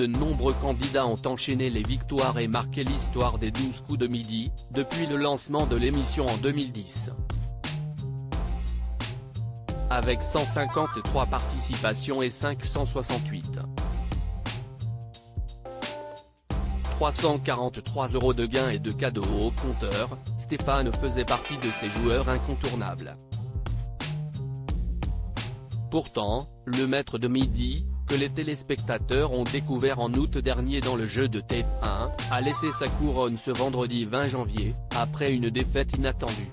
de nombreux candidats ont enchaîné les victoires et marqué l'histoire des 12 coups de midi, depuis le lancement de l'émission en 2010. Avec 153 participations et 568. 343 € de gains et de cadeaux au compteur, Stéphane faisait partie de ces joueurs incontournables. Pourtant, le maître de midi, que les téléspectateurs ont découvert en août dernier dans le jeu de TF1, a laissé sa couronne ce vendredi 20 janvier, après une défaite inattendue.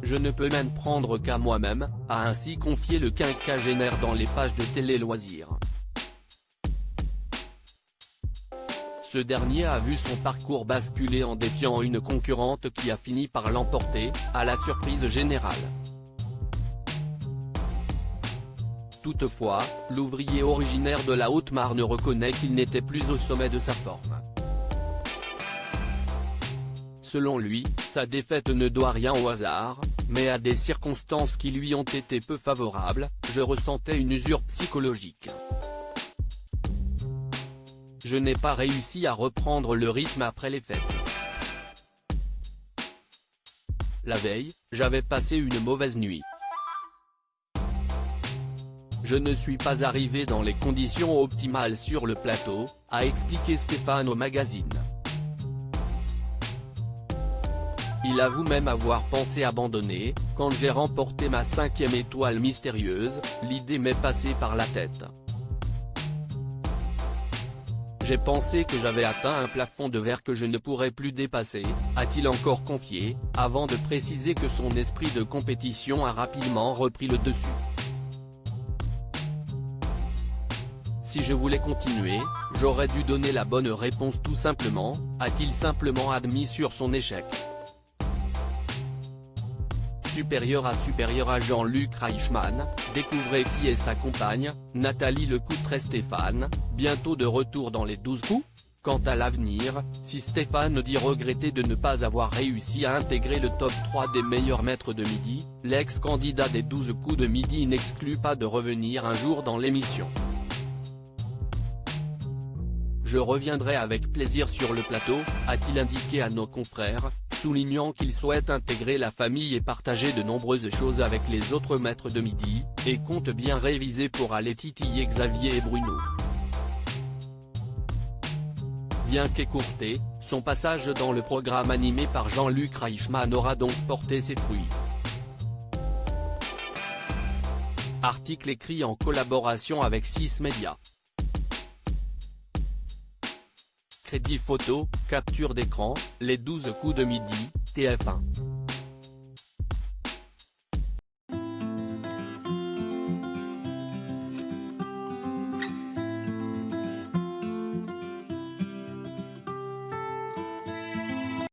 Je ne peux m'en prendre qu'à moi-même, a ainsi confié le quinquagénaire dans les pages de Télé Loisirs. Ce dernier a vu son parcours basculer en défiant une concurrente qui a fini par l'emporter, à la surprise générale. Toutefois, l'ouvrier originaire de la Haute-Marne reconnaît qu'il n'était plus au sommet de sa forme. Selon lui, sa défaite ne doit rien au hasard, mais à des circonstances qui lui ont été peu favorables. Je ressentais une usure psychologique. Je n'ai pas réussi à reprendre le rythme après les fêtes. La veille, j'avais passé une mauvaise nuit. Je ne suis pas arrivé dans les conditions optimales sur le plateau, a expliqué Stéphane au magazine. Il avoue même avoir pensé abandonner. Quand j'ai remporté ma 5e étoile mystérieuse, l'idée m'est passée par la tête. J'ai pensé que j'avais atteint un plafond de verre que je ne pourrais plus dépasser, a-t-il encore confié, avant de préciser que son esprit de compétition a rapidement repris le dessus. Si je voulais continuer, j'aurais dû donner la bonne réponse tout simplement, a-t-il simplement admis sur son échec. Supérieur à Jean-Luc Reichmann, découvrez qui est sa compagne, Nathalie Lecoutre-Stéphane, bientôt de retour dans les 12 coups. Quant à l'avenir, si Stéphane dit regretter de ne pas avoir réussi à intégrer le top 3 des meilleurs maîtres de midi, l'ex-candidat des 12 coups de midi n'exclut pas de revenir un jour dans l'émission. Je reviendrai avec plaisir sur le plateau, a-t-il indiqué à nos confrères, soulignant qu'il souhaite intégrer la famille et partager de nombreuses choses avec les autres maîtres de midi, et compte bien réviser pour aller titiller Xavier et Bruno. Bien qu'écourté, son passage dans le programme animé par Jean-Luc Reichmann aura donc porté ses fruits. Article écrit en collaboration avec 6 médias. Crédit photo, capture d'écran, les 12 coups de midi, TF1.